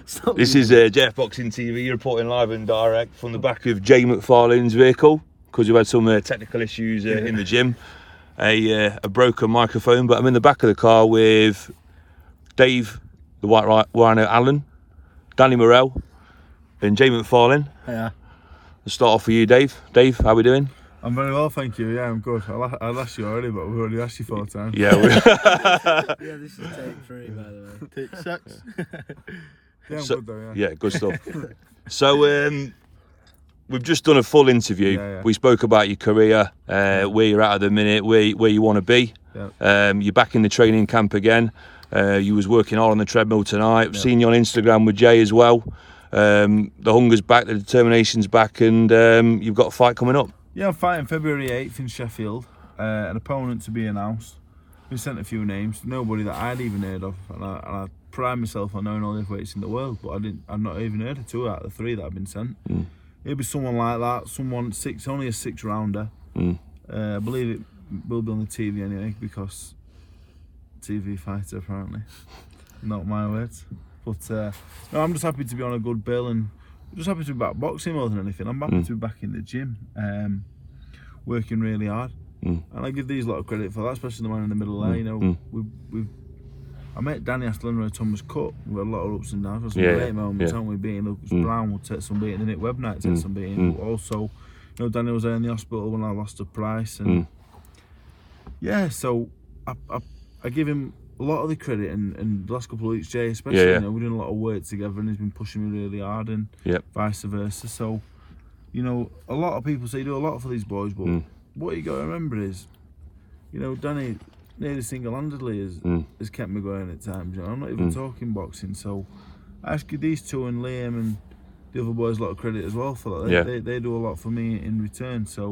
This is JF Boxing TV reporting live and direct from the back of Jay McFarlane's vehicle because we've had some technical issues in the gym. A broken microphone, but I'm in the back of the car with Dave, the White Rhino Allen, Danny Morell, and Jay McFarlane. Yeah. Let's start off with you, Dave. Dave, how we doing? I'm very well, thank you. Yeah, I'm good. I asked you already, but we've already asked you 4 times. Yeah. Yeah, this is take 3, by the way. Take 6. Yeah, I'm good though, yeah, good stuff. So, we've just done a full interview. Yeah. We spoke about your career, where you're at the minute, where you want to be. Yeah. You're back in the training camp again. You was working hard on the treadmill tonight. I've seen you on Instagram with Jay as well. The hunger's back, the determination's back, and you've got a fight coming up. Yeah, I'm fighting February 8th in Sheffield. An opponent to be announced. Been sent a few names, nobody that I'd even heard of, and I pride myself on knowing all the weights in the world, but I've not even heard of 2 out of the 3 that have been sent. It'll be someone like that, someone only a 6-rounder. I believe it will be on the TV anyway, because TV fighter apparently, not my words. But no, I'm just happy to be on a good bill, and I'm just happy to be back boxing more than anything. I'm happy to be back in the gym, working really hard, and I give these a lot of credit for that, especially the man in the middle there. You know, I met Danny after Leonard Thomas cut. We had a lot of ups and downs. Some great moments, haven't we? Beating Lucas Brown, we'll take some beating. Nick Webnight take some beating. But also, you know, Danny was there in the hospital when I lost to Price, and yeah, so I give him a lot of the credit, and the last couple of weeks, Jay especially, you know, we're doing a lot of work together, and he's been pushing me really hard, and vice versa. So, you know, a lot of people say you do a lot for these boys, but what you got to remember is, you know, Danny nearly single-handedly has kept me going at times. You know, I'm not even talking boxing, so I ask you these 2 and Liam and the other boys a lot of credit as well for that. They do a lot for me in return. So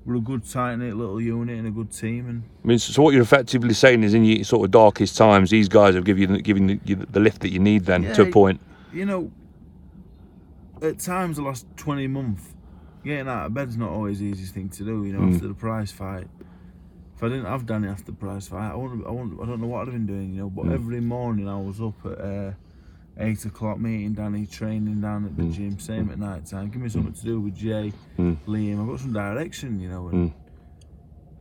we're a good tight-knit little unit and a good team. And I mean, so what you're effectively saying is, in your sort of darkest times, these guys have given you the lift that you need. Then to a point. You know, at times the last 20 months, getting out of bed's not always the easiest thing to do. You know, after the Price fight. If I didn't have Danny after the Price fight, I don't know what I'd have been doing. You know, but every morning I was up at 8 o'clock, meeting Danny, training down at the gym, same at night time. Give me something to do with Jay, Liam. I've got some direction, you know,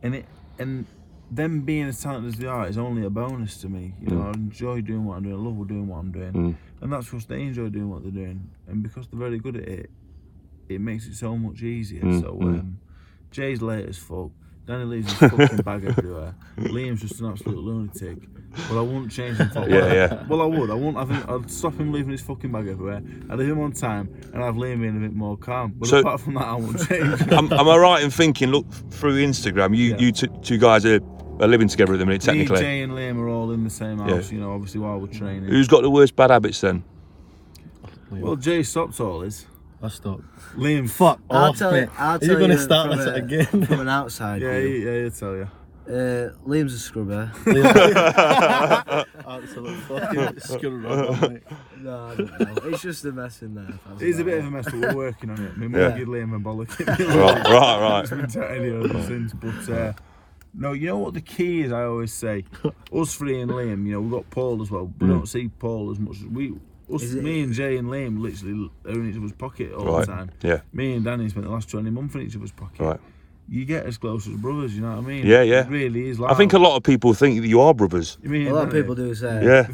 and them being as talented as they are is only a bonus to me. You know, I enjoy doing what I'm doing. I love doing what I'm doing, and that's because they enjoy doing what they're doing, and because they're very good at it, it makes it so much easier. So Jay's late as fuck. Danny leaves his fucking bag everywhere. Liam's just an absolute lunatic. But I wouldn't change him for Well, I would. I'd stop him leaving his fucking bag everywhere. I'd have him on time, and I'd Liam being a bit more calm. But apart from that, I wouldn't change. Am I right in thinking, look, through Instagram, you 2 guys are living together at the minute, technically? Me, Jay and Liam are all in the same house, you know, obviously while we're training. Who's got the worst bad habits then? Well, Jay stopped all his. I stopped. Liam, fuck off, mate. I'll tell You're going to you start this again. From an outside he'll tell you. Liam's a scrubber. Absolute fucking scrubber, mate. No, I don't know. It's just a mess in there. He's a bit of a mess, but we're working on it. I mean, we'll give Liam a bollock. Right. It's been tiny ever since, but no, you know what the key is? I always say, us 3 and Liam. You know, we've got Paul as well. We don't see Paul as much as me and Jay and Liam literally are in each other's pocket all the time. Yeah. Me and Danny spent the last 20 months in each other's pocket. Right. You get as close as brothers, you know what I mean? Yeah. It really is like I think a lot of people think that you are brothers. A lot of people do say. Yeah.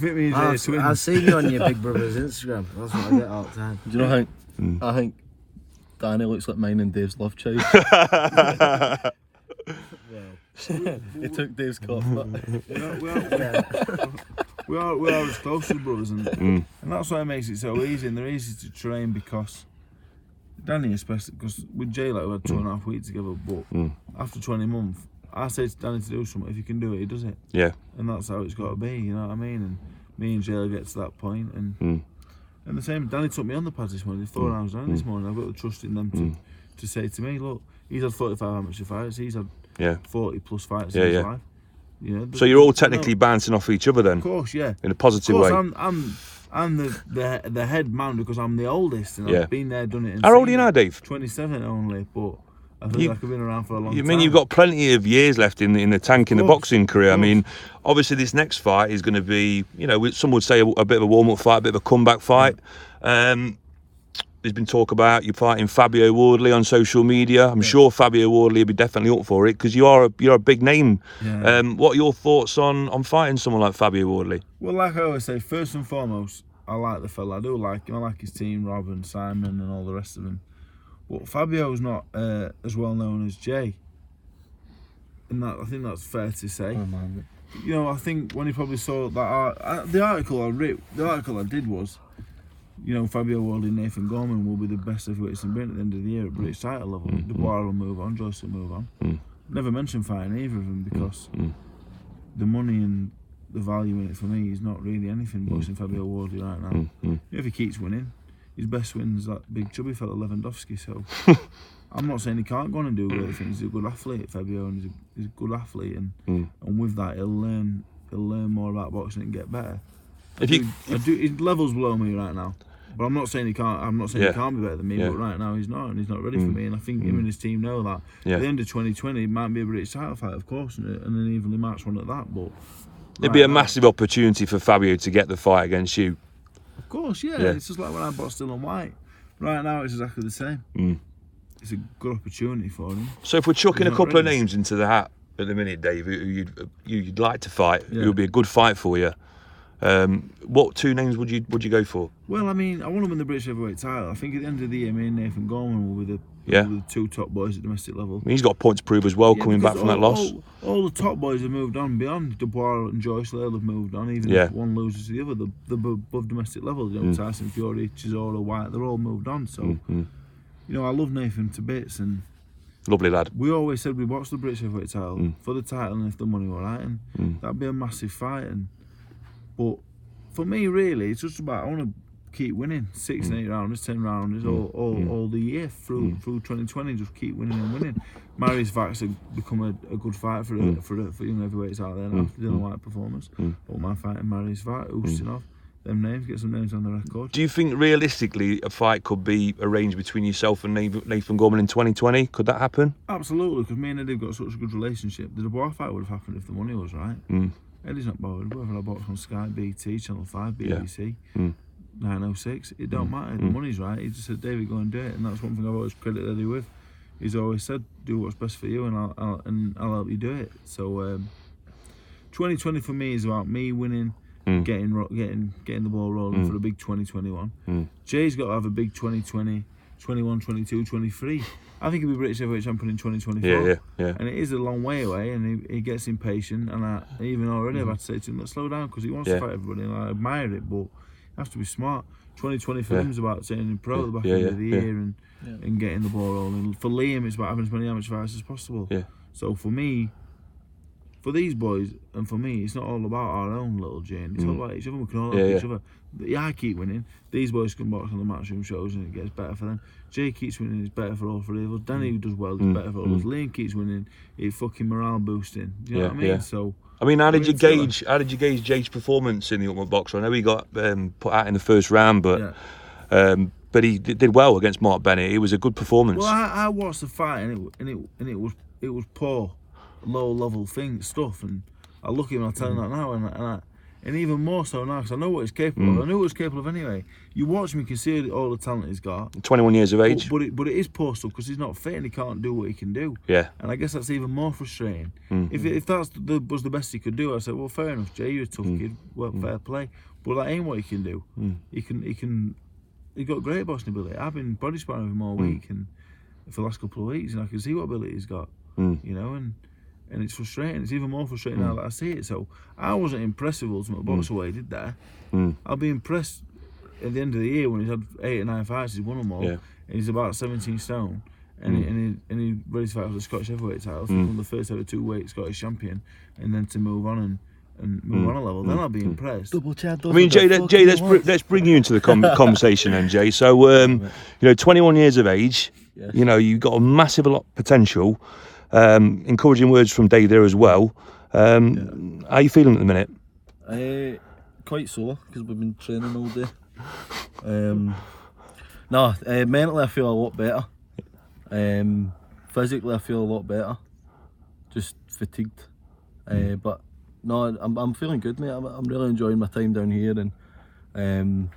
I've seen you on your big brother's Instagram. That's what I get all the time. Do you know how I think Danny looks like mine and Dave's love child. He took Dave's cough. We are as close as brothers, and that's why it makes it so easy, and they're easy to train, because Danny especially, because with Jay, like, we had 2.5 weeks together, but after 20 months, I say to Danny to do something. If you can do it, he does it. Yeah. And that's how it's got to be, you know what I mean? And me and Jay will get to that point, and the same, Danny took me on the pads this morning, 4 rounds down this morning. I've got the trust in them to say to me, look, he's had 45 amateur fights, he's had 40 plus fights in his life. You know, so you're all technically bouncing off each other then? Of course, yeah. In a positive way? I'm the head man, because I'm the oldest, and I've been there, done it. How old are you now, Dave? 27 only, but I feel like I've been around for a long time. You mean you've got plenty of years left in the tank in the boxing career? I mean, obviously this next fight is going to be, you know, some would say a bit of a warm-up fight, a bit of a comeback fight. There's been talk about you fighting Fabio Wardley on social media. I'm sure Fabio Wardley will be definitely up for it because you're a big name. Yeah. What are your thoughts on fighting someone like Fabio Wardley? Well, like I always say, first and foremost, I like the fella. I do like him. I like his team, Rob and Simon and all the rest of them. But Fabio's not as well known as Jay, and I think that's fair to say. Oh, man. You know, I think when he probably saw that the article I did was, you know, Fabio Wardley and Nathan Gorman will be the best heavyweights in Britain at the end of the year at British title level. Dubois will move on, Joyce will move on. Never mentioned fighting either of them because the money and the value in it for me is not really anything boxing Fabio Wardley right now. If he keeps winning, his best win's that big chubby fella Lewandowski. So I'm not saying he can't go on and do great things. He's a good athlete, Fabio, and he's a good athlete, and with that he'll learn more about boxing and get better. His level's below me right now, but I'm not saying he can't. I'm not saying he can't be better than me, but right now he's not, and he's not ready for me. And I think him and his team know that. At the end of 2020, it might be a British title fight, of course, and an evenly matched one at that. But it'd be a massive opportunity for Fabio to get the fight against you. Of course, yeah. It's just like when I boxed Dylan White. Right now, it's exactly the same. It's a good opportunity for him. So if we're chucking a couple of names into the hat at the minute, Dave, who you'd like to fight, who would be a good fight for you, what two names would you go for? Well, I mean, I want to win the British heavyweight title. I think at the end of the year, me and Nathan Gorman will be the two top boys at domestic level. I mean, he's got a point to prove as well, coming back from that loss. All the top boys have moved on beyond Dubois and Joyce. They'll have moved on, even if one loses to the other. The above domestic level, you know, Tyson Fury, Chisora, White, they're all moved on. So, you know, I love Nathan to bits, and lovely lad. We always said we'd watch the British heavyweight title for the title, and if the money were right, and that'd be a massive fight. But for me, really, it's just about I want to keep winning 6 and 8 rounders, 10 rounders, all the year through 2020. Just keep winning and winning. Marius Vax have become a good fight for young heavyweights out there now after Dylan White performance. But my fighting Marius Vax, Ustinov, them names, get some names on the record. Do you think realistically a fight could be arranged between yourself and Nathan Gorman in 2020? Could that happen? Absolutely, because me and Eddie have got such a good relationship. The Dubois fight would have happened if the money was right. Eddie's not bothered. Whether I box on Sky, BT, Channel 5, BBC, 906, it don't matter. The money's right. He just said, David, go and do it. And that's one thing I've always credited Eddie with. He's always said, do what's best for you, and I'll help you do it. So 2020 for me is about me winning, getting the ball rolling for the big 2021. Jay's got to have a big 2020, 21, 22, 23. I think he'll be British heavyweight champion in 2024. Yeah. And it is a long way away, and he gets impatient. And I even already I've had to say to him, let's slow down, because he wants to fight everybody, and I admire it, but you have to be smart. 2020 for him is about turning pro at the back end of the year and getting the ball rolling. For Liam, it's about having as many amateur fights as possible. So for me, for these boys, and for me, it's not all about our own little journey. It's all about each other. We can all help each other. I keep winning. These boys can box on the matchroom shows, and it gets better for them. Jay keeps winning, it's better for all three of us. Danny does well, it's better for all of us. Liam keeps winning, it's fucking morale boosting. Do you know what I mean? So, I mean, how did you gauge Jay's performance in the Ultimate Boxer? I know he got put out in the first round, but he did well against Mark Bennett. It was a good performance. Well, I watched the fight, and it was poor, low level stuff, and I look at him and I tell him that now, and even more so now, because I know what he's capable of. I knew what he was capable of anyway. You watch him, you can see all the talent he's got. 21 years of age. But it is poor stuff, because he's not fit and he can't do what he can do. Yeah. And I guess that's even more frustrating. If that was the best he could do, I said, well, fair enough, Jay, you're a tough kid. Well, fair play. But that ain't what he can do. He got great boxing ability. I've been body sparring with him all week, and for the last couple of weeks, and I can see what ability he's got. You know, and it's frustrating. It's even more frustrating now that I see it. So I wasn't impressed with Ultimate Boxer what he did there. I'll be impressed at the end of the year when he's had 8 or 9 fights. He's won them all, and he's about 17 stone, and he ready to fight for the Scottish heavyweight title. From the first ever 2-weight Scottish champion, and then to move on and move on a level. Then I'll be impressed. I mean, Jay, let's bring you into the conversation then, Jay. So, you know, 21 years of age. You know, you've got a massive lot of potential. Encouraging words from Dave there as well. How are you feeling at the minute? Quite sore, because we've been training all day. Mentally I feel a lot better. physically I feel a lot better. Just fatigued. But no, I'm feeling good, mate. I'm really enjoying my time down here and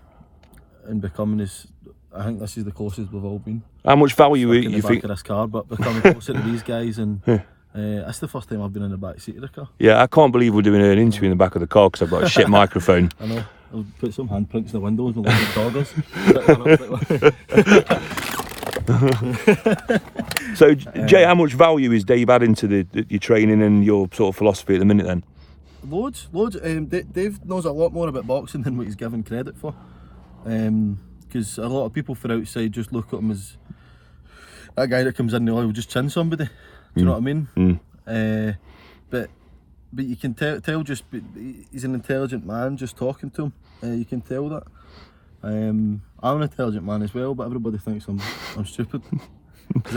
becoming this. I think this is the closest we've all been. How much value In the you back think? of this car, but becoming closer to these guys, and that's the first time I've been in the back seat of the car. Yeah, I can't believe we're doing an interview in the back of the car because I've got a shit microphone. I know. I'll put some handprints in the windows and look doggers. So, Jay, how much value is Dave adding to your training and your sort of philosophy at the minute then? Loads. Dave knows a lot more about boxing than what he's given credit for. Because a lot of people from outside just look at him as that guy that comes in and will just chin somebody. Do you know what I mean? But you can tell just he's an intelligent man. Just talking to him, you can tell that. I'm an intelligent man as well, but everybody thinks I'm stupid. Is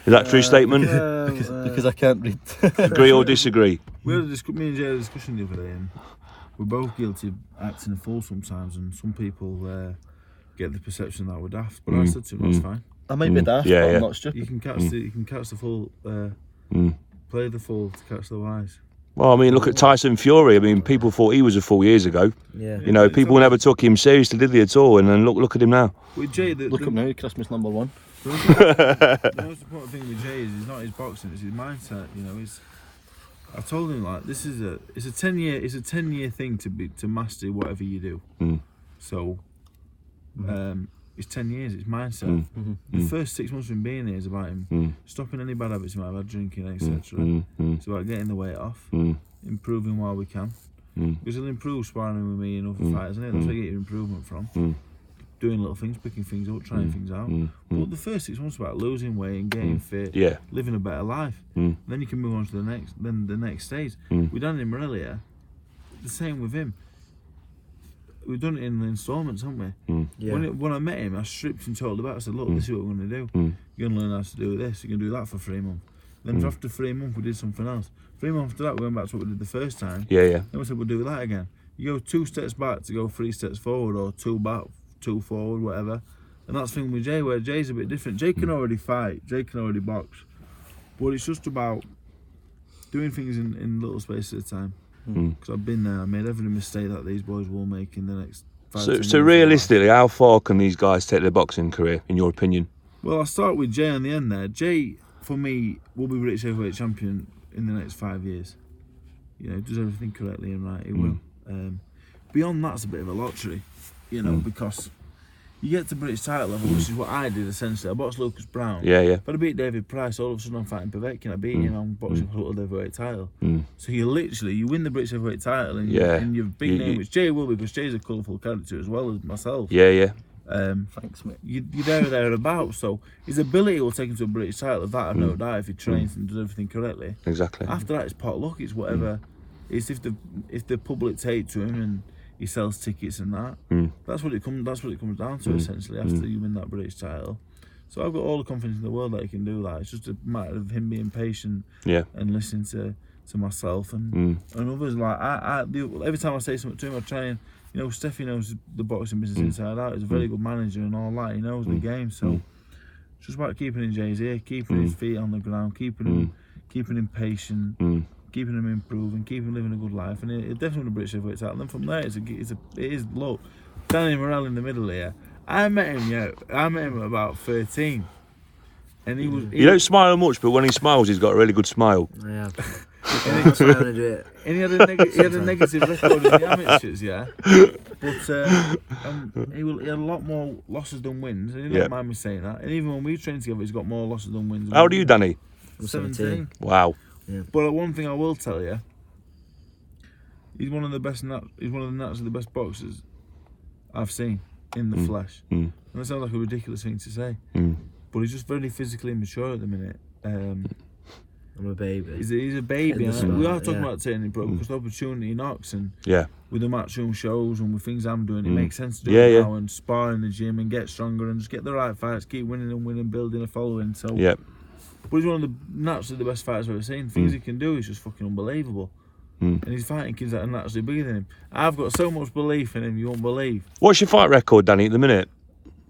that a true statement? Because I can't read. Agree or disagree? Me and Jay had a discussion the other day, and we're both guilty of acting a fool sometimes, and some people get the perception that we're daft. But I said to him, that's fine. I might be daft, but I'm not stupid. You can catch the fool, play the fool to catch the wise. Well, I mean, look at Tyson Fury. I mean, people thought he was a fool years ago. Yeah. You know, people never took him seriously, did they at all? And then look at him now. With Jay, Look at him now, Christmas #1. The most important thing with Jay is it's not his boxing, it's his mindset. You know, I told him like it's a 10-year thing to master whatever you do. So, it's 10 years. It's mindset. The first 6 months of him being here is about him stopping any bad habits he might have had, drinking, etc. It's about getting the weight off, improving while we can. Because he'll improve sparring with me and other fighters, isn't it? That's where you get your improvement from. Doing little things, picking things up, trying things out. But the first 6 months is about losing weight and getting fit, living a better life. Then you can move on to the next stage. We done him earlier. The same with him. We've done it in instalments, haven't we? Yeah. When I met him, I stripped him totally back. I said, look, this is what we're going to do. You're going to learn how to do this. You're going to do that for 3 months. Then after 3 months, we did something else. 3 months after that, we went back to what we did the first time. Then we said, we'll do that again. You go 2 steps back to go 3 steps forward, or 2 back, 2 forward, whatever. And that's the thing with Jay, where Jay's a bit different. Jay can already fight. Jay can already box. But it's just about doing things in little spaces at a time. Because I've been there. I made every mistake that these boys will make in the next 5 10 So years. realistically, how far can these guys take their boxing career, in your opinion? Well, I'll start with Jay on the end there. Jay, for me, will be British heavyweight champion in the next 5 years. You know, does everything correctly and right, he will. Beyond that's a bit of a lottery, you know, because you get to British title level, which is what I did essentially. I boxed Lucas Brown. If I beat David Price, all of a sudden I'm fighting Povetkin. I beat him, I'm boxing for the world heavyweight title. So you win the British heavyweight title, and you've big name, which Jay will be, because Jay's a colourful character as well as myself. Thanks, mate. You're thereabouts. So his ability will take him to a British title. That I've no doubt if he trains and does everything correctly. Exactly. After that, it's pot luck. It's whatever. It's if the public take to him and he sells tickets and that. That's what it comes down to essentially. After you win that British title, so I've got all the confidence in the world that he can do that. It's just a matter of him being patient and listening to myself and others. Like every time I say something to him, I try and, you know, Steffi knows the boxing business inside out. He's a very good manager and all that. He knows the game, so it's just about keeping in Jay's ear, keeping his feet on the ground, keeping him patient. Keeping him improving, keeping him living a good life, and it definitely the British heavyweight title. And then from there, it is look. Danny Morrell in the middle here. I met him at about 13, and he was. You don't smile much, but when he smiles, he's got a really good smile. Yeah. That's why I want to do it. And he had a negative record in the amateurs, but he had a lot more losses than wins. And he didn't mind me saying that. And even when we trained together, he's got more losses than wins. How old are you, Danny? I'm 17. Wow. Yeah. But one thing I will tell you, he's one of the best. He's one of the naturally best boxers I've seen in the flesh. And that sounds like a ridiculous thing to say, but he's just very physically immature at the minute. I'm a baby. He's a baby. And we are talking about turning pro because the opportunity knocks, and with the matchroom shows and with things I'm doing, it makes sense to do it now and spar in the gym and get stronger and just get the right fights, keep winning and winning, building a following. So. But he's one of the naturally the best fighters I've ever seen. Things he can do is just fucking unbelievable. And he's fighting kids that are naturally bigger than him. I've got so much belief in him, you won't believe. What's your fight record, Danny, at the minute?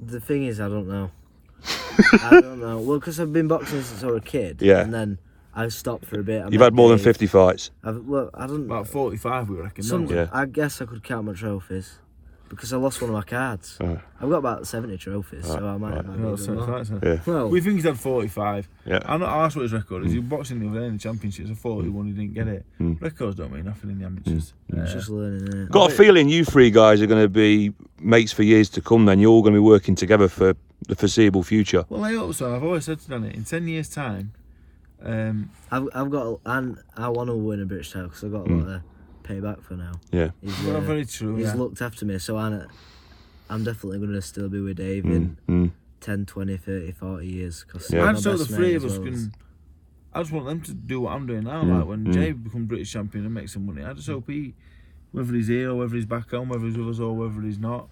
The thing is, I don't know. I don't know. Well, because I've been boxing since I was a kid. Yeah. And then I stopped for a bit. You've had more than 50 fights. Well, I don't. About 45, we reckon. Some, don't we? Yeah. I guess I could count my trophies because I lost one of my cards. I've got about 70 trophies, so I might have No, even so more. that's it. Yeah. Well, We think he's had 45. Yeah. I'm not asked what his record is. He was boxing the other day in the championships. I thought he won, he didn't get it. Records don't mean nothing in the amateurs. it's just learning, innit? Got a feeling you three guys are going to be mates for years to come. Then you're all going to be working together for the foreseeable future. Well, I hope so. I've always said to Danny, in 10 years' time, I've got, and I want to win a British title because I've got a lot of payback for now. Yeah. He's, well, very true. he's Yeah. looked after me, so I'm definitely going to still be with Dave in 10, 20, 30, 40 years. Cause Yeah. I my just hope the best three mate of as us well is- can. I just want them to do what I'm doing now. Like when Jay becomes British champion and makes some money, I just hope he, whether he's here or whether he's back home, whether he's with us or whether he's not,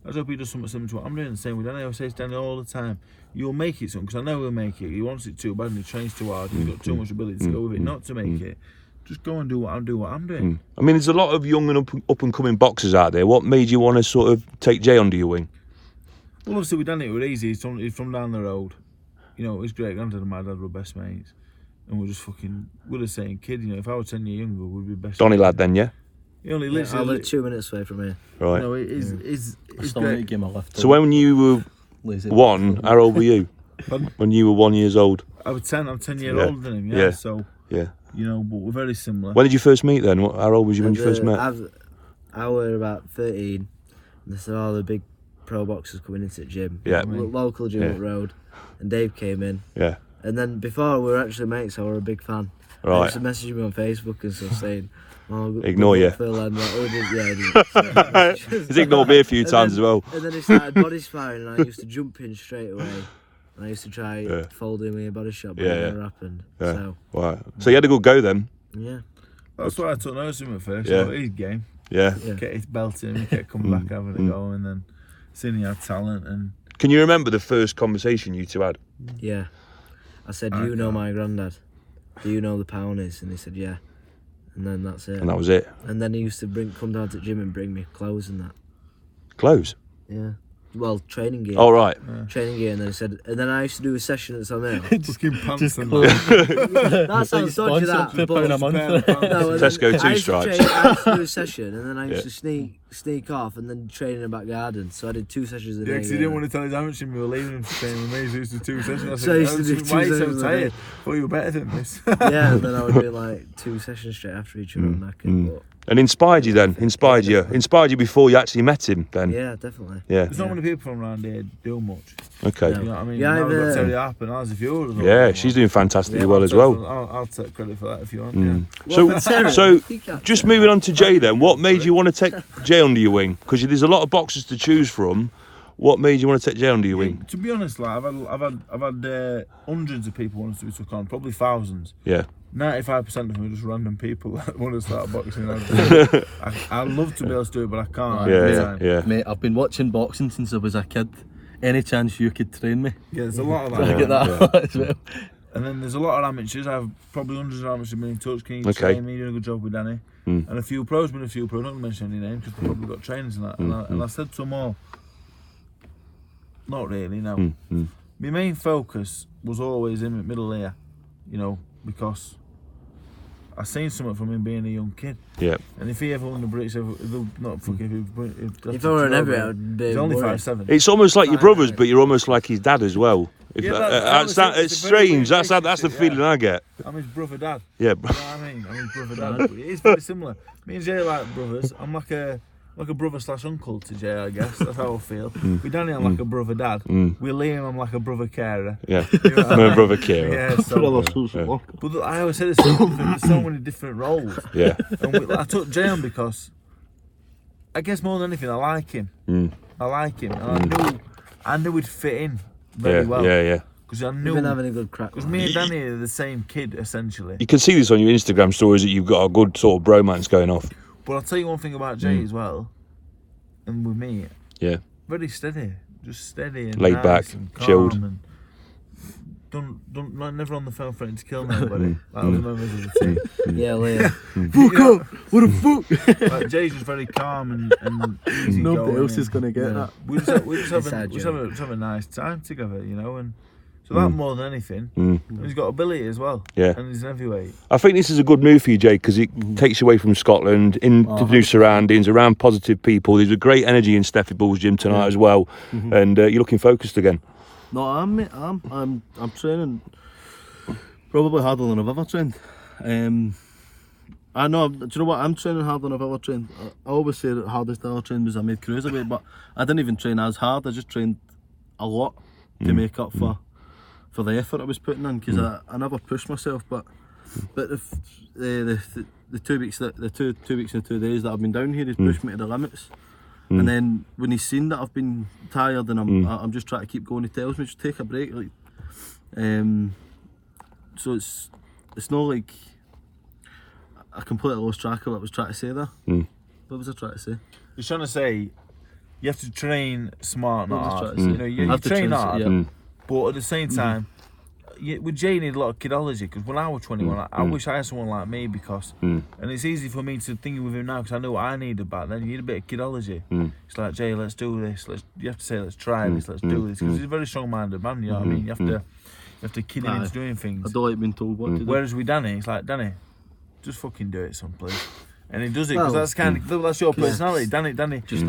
I just hope he does something similar to what I'm doing. The same with Danny. I say to Danny all the time, you'll make it, son, because I know he'll make it. He wants it too bad and he trains too hard. He's got too much ability to go with it not to make it. Just go and do what I'm doing. I mean, there's a lot of young and up and coming boxers out there. What made you want to sort of take Jay under your wing? Well, obviously with Danny it was easy. He's from down the road. You know, his great granddad and my dad were best mates. And we're the same kid, you know. If I was 10 years younger, we'd be best Donny mates. lad, then, yeah. He only I literally live 2 minutes away from here. Right. You know, his I still need to give him a lift. So when you were Lazy. one, how old were you? Pardon? When you were 1 year old. I was 10. I'm 10 years Yeah. older than him. Yeah. Yeah. So Yeah. you know, but we're very similar. When did you first meet then? How old was you when you first met? I was about 13. And they said, oh, the big pro boxers coming into the gym. Yeah. Local gym Yeah. up the road. And Dave came in. Yeah. And then before we were actually mates, I was a big fan. Right. He used to message me on Facebook and stuff saying, oh, Ignore you. Phil, and like, oh, yeah, He's ignored me a few times as well. And then he started body sparring, and I used to jump in straight away. And I used to try folding me a body shot, but Yeah, it yeah. never happened. Yeah. So, Right. So you had a good go then? yeah. That's why I took notice of him at first. Yeah. I thought, he's game. Yeah. Yeah. Get his belt in, he kept coming back having a go, and then seeing he had talent. And Can you remember the first conversation you two had? Yeah. I said, do you know my granddad? Do you know the Pownies? And he said, yeah. And then that's it. And that was it. And then he used to come down to the gym and bring me clothes and that. Clothes? Yeah. Well, training gear. All right. Training gear, and then he said, and then I used to do a session at Sunil. fucking pants and That sounds dodgy, that. £2 a But, month. no, and then Tesco I used to two-stripes. I used to do a session, and then I used Yeah. to sneak off, and then train in the back garden. So I did 2 sessions a day. Yeah, because he didn't want to tell his amateur we were leaving him to train with me, so he used to do 2 sessions. I So I used said, to do 2 why are you so sessions a day. tired? Thought you were better than this. Yeah, and then I would do like 2 sessions straight after each other. But, And inspired you then? Inspired you before you actually met him then? yeah, definitely. Yeah. There's not many people from around here do much. Okay. You know what I mean? Yeah, now we've got I've, Terry Harper and ours if you order. Yeah, she's doing fantastically well as well. I'll take credit for that if you want. So just moving on to Jay then, what made you want to take Jay under your wing? Because there's a lot of boxers to choose from. What made you want to take Jay under your wing? To be honest, like I've had hundreds of people wanting to be took on, probably thousands. Yeah. 95% of them are just random people that want to start boxing. I love to be able to do it, but I can't. Yeah. Mate, I've been watching boxing since I was a kid. Any chance you could train me? Yeah, there's a lot of I that. get that as well. And then there's a lot of amateurs. I have probably hundreds of amateurs been in touch. Can you Okay. train me? Doing a good job with Danny. And a few pros, I'm not going to mention any names because they've probably got trainers and that. And I said to them all, not really, no. My main focus was always him at middle here, you know, because I seen something from him being a young kid. Yeah. And if he ever won the British, not fucking If I were an every, I would be he's only worried. 5'7". It's almost like your brothers, but you're almost like his dad as well. Yeah, that was it. It's It's a very strange. weird That's the relationship, feeling I get. I'm his brother dad. Yeah. You know what I mean? I'm his brother dad. But it is very similar. Me and Jay are like brothers. I'm like a brother / uncle to Jay, I guess. That's how I feel. With Danny, I'm like a brother dad. With Liam, I'm like a brother carer. Yeah. You know what I My mean? brother Kira. Yeah, so, but I always say the same thing. There's so many different roles. Yeah. And I took Jay on because, I guess more than anything, I like him. I like him. And I knew he'd fit in very well. Yeah. Because I You've knew. been having a good crack. Because me and Danny are the same kid, essentially. You can see this on your Instagram stories that you've got a good sort of bromance going off. But I'll tell you one thing about Jay as well, and with me, Yeah. very steady, just steady and Laid nice back, and calm chilled. And never on the phone threatening to kill nobody. That was members of the team. Yeah, Leah. Fuck up! What the fuck? Like, Jay's just very calm and easy Nobody going, else is going to get that. We just have Inside a nice time together, you know, and so that more than anything. And he's got ability as well. Yeah. And he's an heavyweight. I think this is a good move for you, Jay, because it takes you away from Scotland into new surroundings, around positive people. There's a great energy in Steffi Bull's gym tonight as well, and you're looking focused again. No, I'm training probably harder than I've ever trained. I know. Do you know what? I'm training harder than I've ever trained. I always say the hardest I ever trained was I made cruiserweight, but I didn't even train as hard. I just trained a lot to make up for the effort I was putting in, because I never pushed myself. But if the 2 weeks the two weeks and 2 days that I've been down here, he's pushed me to the limits. And then when he's seen that I've been tired and I'm just trying to keep going, he tells me just take a break. Like, so it's not like I completely lost track of what I was trying to say there. What was I trying to say? You're trying to say you have to train smart, not What was I hard. trying to say? You know, you have to train hard, yeah. but at the same time, with Jay, you need a lot of kidology, because when I was 21, I wish I had someone like me, because, and it's easy for me to think with him now, because I know what I needed back then. You need a bit of kidology. It's like, Jay, let's do this. You have to say, let's try this, let's do this, because he's a very strong-minded man. You know what I mean? You have to kid him into doing things. I don't like being told what to do. Whereas with Danny, it's like, Danny, just fucking do it, son, please. And he does it, because that's your personality. Danny just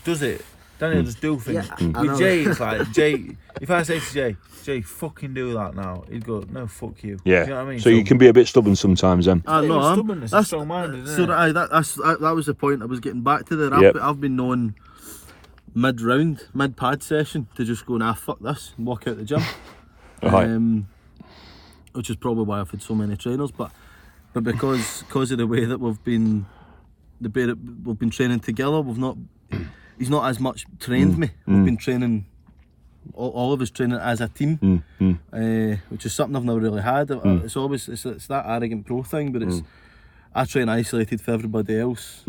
does it. Danny will just do things. Yeah, with Jay, it's like, Jay, if I say to Jay, fucking do that now, he'd go, no, fuck you. Yeah. Do you know what I mean? So you can be a bit stubborn sometimes then. No, stubbornness, that's strong-minded, isn't so it? that was the point I was getting back to there. Yep. I've been known mid-pad session to just go, nah, fuck this, and walk out the gym. Which is probably why I've had so many trainers, but because of the way that we've been training together, he's not as much trained me. We've been training, all of us training as a team, which is something I've never really had. It's that arrogant pro thing, but I train isolated for everybody else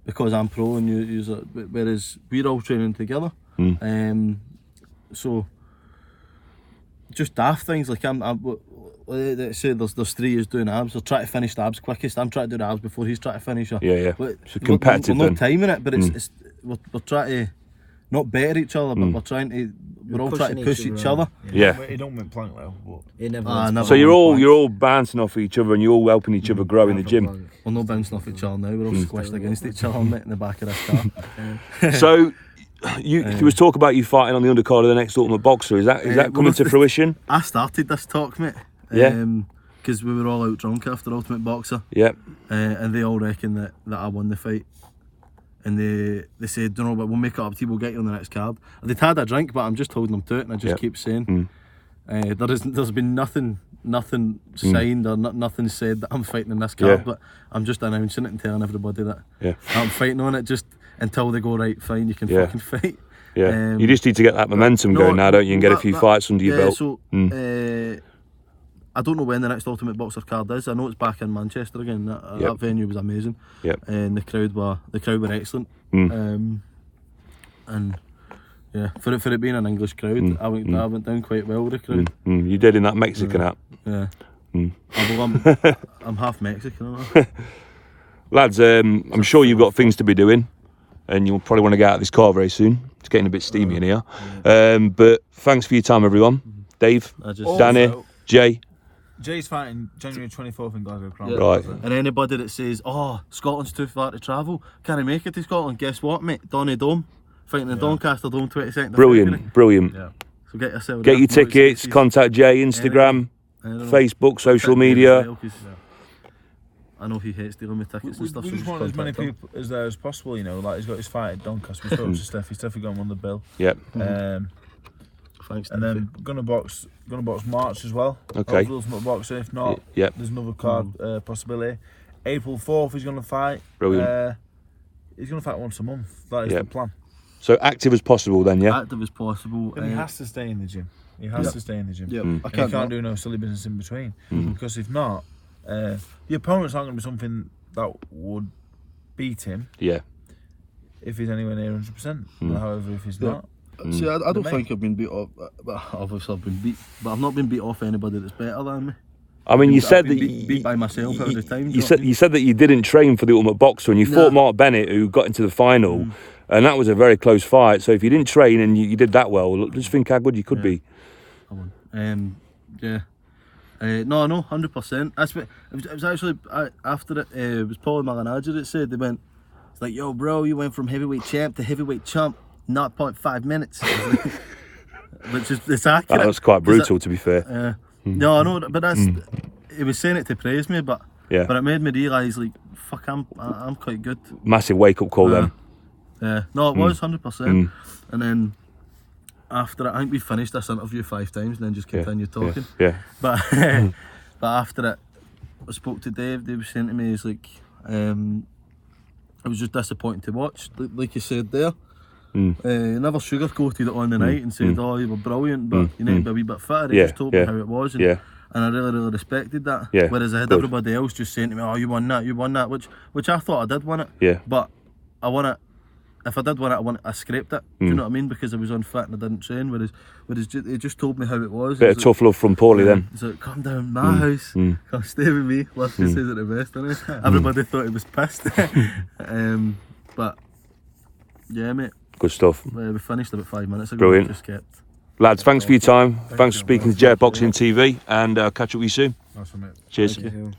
because I'm pro and you're, whereas we're all training together. So just daft things like let's say there's 3 years doing abs. I'll try to finish the abs quickest. I'm trying to do the abs before he's trying to finish her. Yeah. It's a competitive we're then. not timing it, but we're trying to not better each other, but we're all trying to push each other. Yeah. He don't win plank though, but He never So you're all bouncing off each other and you're all helping each other grow in the gym. We're not bouncing off each other now. We're all squished against each other in the back of this car. So you was talk about you fighting on the undercard of the next Ultimate Boxer. Is that coming to fruition? I started this talk, mate. Yeah. Because we were all out drunk after Ultimate Boxer. Yep. And they all reckon that I won the fight. And they said, don't know, but we'll make it up to you, we'll get you on the next card. They'd had a drink, but I'm just holding them to it, and I just keep saying. There's been nothing signed or nothing said that I'm fighting in this card, but I'm just announcing it and telling everybody that I'm fighting on it, just until they go, right, fine, you can fucking fight. Yeah. You just need to get that momentum going now, don't you, and get a few fights under your belt. So, I don't know when the next Ultimate Boxer card is. I know it's back in Manchester again. That venue was amazing. And the crowd were excellent. And yeah, for it being an English crowd, I went down quite well with the crowd. You did in that Mexican app. Yeah. Although I'm half Mexican. Lads, I'm sure you've got things to be doing, and you'll probably want to get out of this car very soon. It's getting a bit steamy in here. But thanks for your time, everyone. Dave, Danny, Jay. Jay's fighting January 24th in Glasgow Crown. Right. And anybody that says, oh, Scotland's too far to travel, can't I make it to Scotland? Guess what, mate? Donny Dome, fighting the Doncaster Dome 22nd of February. Brilliant. Yeah. So get yourself. Get your tickets, contact Jay, Instagram, Facebook, social media. I know he hates dealing with tickets and stuff. We just want as many people as there as possible, you know, like he's got his fight at Doncaster. We spoke to Steffi got him on the bill. Yep. Thanks, and then gonna box March as well. Okay. Ultimate Boxer. If not, there's another card possibility. April 4th he's gonna fight. Brilliant. He's gonna fight once a month. That is the plan. So active as possible then, yeah? Active as possible. And he has to stay in the gym. He has to stay in the gym. Yep. And he can't do no silly business in between. Because if not, the opponent's not going to be something that would beat him. Yeah. If he's anywhere near 100%. But however, if he's not, See, I don't think I've been beat off. Obviously, I've been beat, but I've not been beat off anybody that's better than me. I mean, you I've said been that beat by myself every time. You said that you didn't train for the Ultimate Boxer, and you fought Mark Bennett, who got into the final, and that was a very close fight. So if you didn't train and you did that well, look, just think how good you could be. Yeah. No, 100%. It was actually after it. It was Paul Malignaggi that said they went. It's like, yo, bro, you went from heavyweight champ to heavyweight chump, 0.5 minutes. Which is it's accurate. That was quite brutal, to be fair. No, I know, but that's he was saying it to praise me, but it made me realise, like, fuck, I'm quite good. Massive wake up call then. Yeah, no, it was 100%. And then after it, I think we finished this interview 5 times and then just continued talking. Yeah. But but after it, I spoke to Dave. Dave was saying to me, he's like, it was just disappointing to watch. Like you said there. Never sugarcoated it on the night and said, oh, you were brilliant, but you need to be a wee bit fitter. He just told me how it was, and I really respected that. Whereas I had everybody else just saying to me, oh, you won that, which I thought I did win it. But I won it. If I did win it, I scraped it. Do you know what I mean? Because I was unfit and I didn't train. Whereas he just told me how it was. Bit of tough love from Paulie then. He's like, come down my house, come stay with me. Let's just say it the best, innit? Everybody thought he was pissed. But yeah, mate. Good stuff. We finished about 5 minutes ago. Brilliant. Just kept... Lads, thanks for your time. Thanks for speaking to Jet Boxing TV, and I'll catch up with you soon. Awesome, mate. Cheers. Thank you.